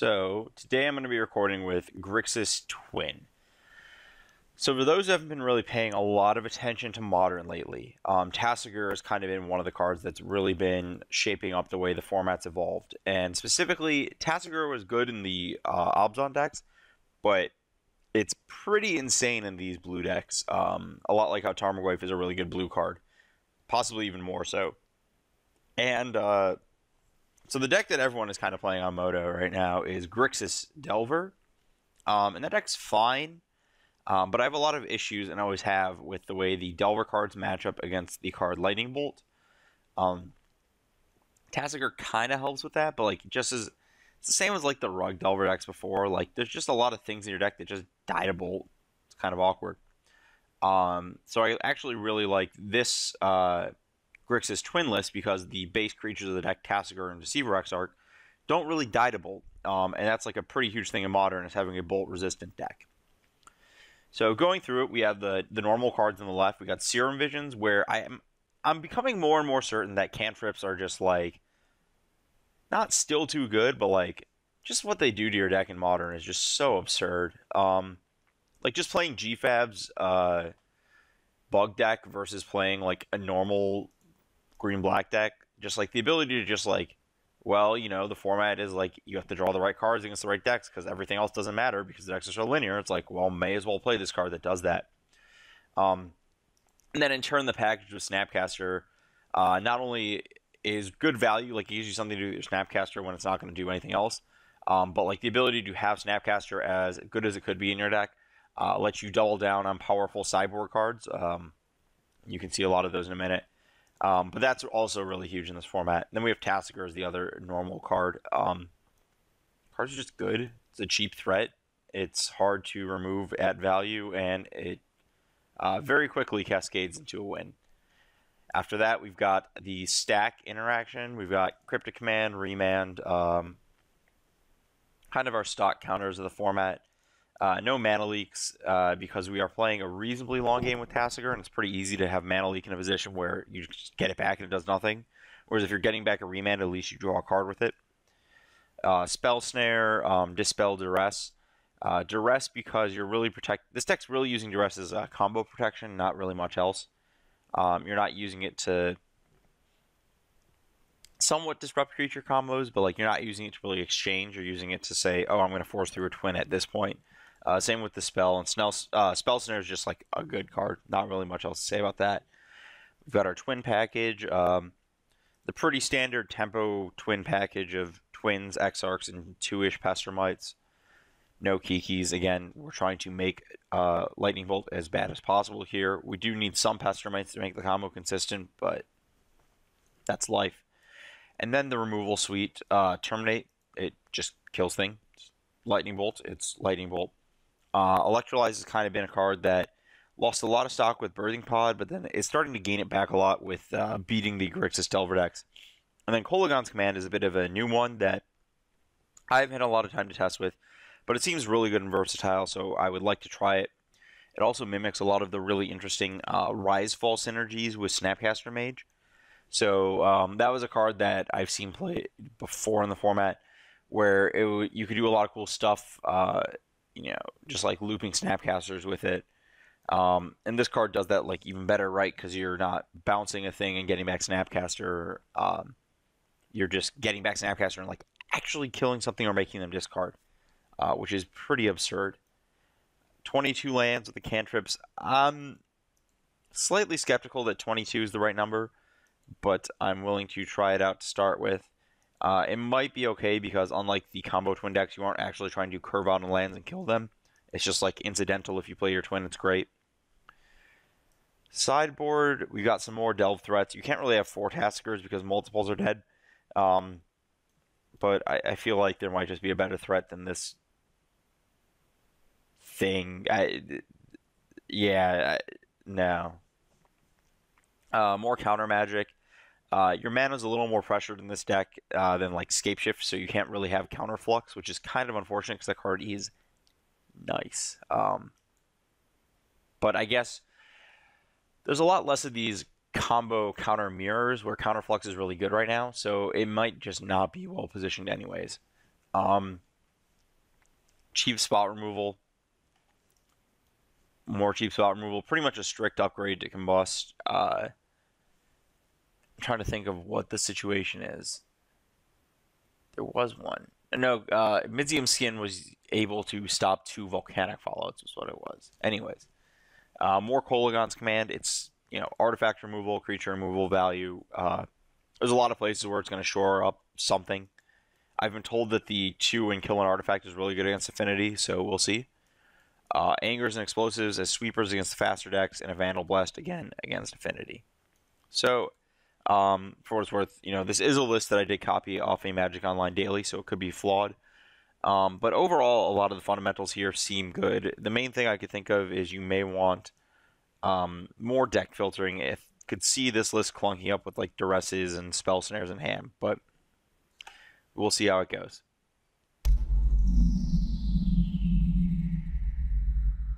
So today I'm going to be recording with Grixis Twin. So for those who haven't been really paying a lot of attention to Modern lately, Tasigur has kind of been one of the cards that's really been shaping up the way the format's evolved. And specifically, Tasigur was good in the Obzon decks, but it's pretty insane in these blue decks. A lot like how Tarmogoyf is a really good blue card, possibly even more so. And so the deck that everyone is kind of playing on Moto right now is Grixis Delver. And that deck's fine, but I have a lot of issues, and always have, with the way the Delver cards match up against the card Lightning Bolt. Tasigur kind of helps with that, but like it's the same as like the Rug Delver decks before. Like there's just a lot of things in your deck that just die to Bolt. It's kind of awkward. So I actually really like this Grixis Twin list because the base creatures of the deck, Tasigur and Deceiver Exarch, don't really die to Bolt. And that's like a pretty huge thing in Modern, is having a Bolt resistant deck. So going through it, we have the normal cards on the left. We got Serum Visions, where I'm becoming more and more certain that cantrips are just like not still too good, but like just what they do to your deck in Modern is just so absurd. Like just playing GFAB's bug deck versus playing like a normal green-black deck, just like the ability to just like, well, you know, the format is like you have to draw the right cards against the right decks because everything else doesn't matter because the decks are so linear. It's like, well, may as well play this card that does that. And then in turn, the package with Snapcaster not only is good value, like it gives you something to do with your Snapcaster when it's not going to do anything else, but like the ability to have Snapcaster as good as it could be in your deck lets you double down on powerful sideboard cards. You can see a lot of those in a minute. But that's also really huge in this format. Then we have Tasigur as the other normal card. Cards are just good. It's a cheap threat. It's hard to remove at value, and it very quickly cascades into a win. After that, we've got the stack interaction. We've got Cryptic Command, Remand, kind of our stock counters of the format. No mana leaks because we are playing a reasonably long game with Tasigur, and it's pretty easy to have mana leak in a position where you just get it back and it does nothing. Whereas if you're getting back a Remand, at least you draw a card with it. Spell Snare, Dispel Duress. Duress because you're really this deck's really using Duress as a combo protection, not really much else. You're not using it to somewhat disrupt creature combos, but like you're not using it to really exchange. You're using it to say, oh, I'm going to force through a twin at this point. Same with the spell, and Spell Snare is just like a good card. Not really much else to say about that. We've got our twin package, the pretty standard tempo twin package of twins, Exarchs, and 2-ish Pestermites. No Kikis. Again, we're trying to make Lightning Bolt as bad as possible here. We do need some Pestermites to make the combo consistent, but that's life. And then the removal suite, Terminate. It just kills things. Lightning Bolt, it's Lightning Bolt. Electrolyze has kind of been a card that lost a lot of stock with Birthing Pod, but then it's starting to gain it back a lot with beating the Grixis Delver decks. And then Kolaghan's Command is a bit of a new one that I haven't had a lot of time to test with, but it seems really good and versatile, so I would like to try it. It also mimics a lot of the really interesting Rise Fall synergies with Snapcaster Mage. So that was a card that I've seen play before in the format, where you could do a lot of cool stuff, you know, just like looping Snapcasters with it. And this card does that like even better, right? Because you're not bouncing a thing and getting back Snapcaster. You're just getting back Snapcaster and like actually killing something or making them discard, which is pretty absurd. 22 lands with the cantrips. I'm slightly skeptical that 22 is the right number, but I'm willing to try it out to start with. It might be okay because unlike the combo twin decks, you aren't actually trying to curve out on lands and kill them. It's just like incidental. If you play your twin, it's great. Sideboard, we got some more Delve threats. You can't really have 4 Tasigurs because multiples are dead. But I feel like there might just be a better threat than this thing. No. More counter magic. Your mana's a little more pressured in this deck than like Scapeshift, so you can't really have counter flux, which is kind of unfortunate because that card is nice. But I guess there's a lot less of these combo counter mirrors where counterflux is really good right now, so it might just not be well positioned anyways. cheap spot removal, more cheap spot removal, pretty much a strict upgrade to combust. I'm trying to think of what the situation is. There was one. No, Midzium Skin was able to stop 2 volcanic fallouts, is what it was. Anyways, more Kolaghan's command. It's, artifact removal, creature removal value. There's a lot of places where it's going to shore up something. I've been told that the 2 and kill an artifact is really good against Affinity, so we'll see. Angers and explosives as sweepers against the faster decks, and a Vandal Blast again against Affinity. So, for what it's worth, this is a list that I did copy off a Magic Online Daily, so it could be flawed. But overall, a lot of the fundamentals here seem good. The main thing I could think of is you may want more deck filtering. If could see this list clunking up with like duresses and spell snares in hand, but we'll see how it goes.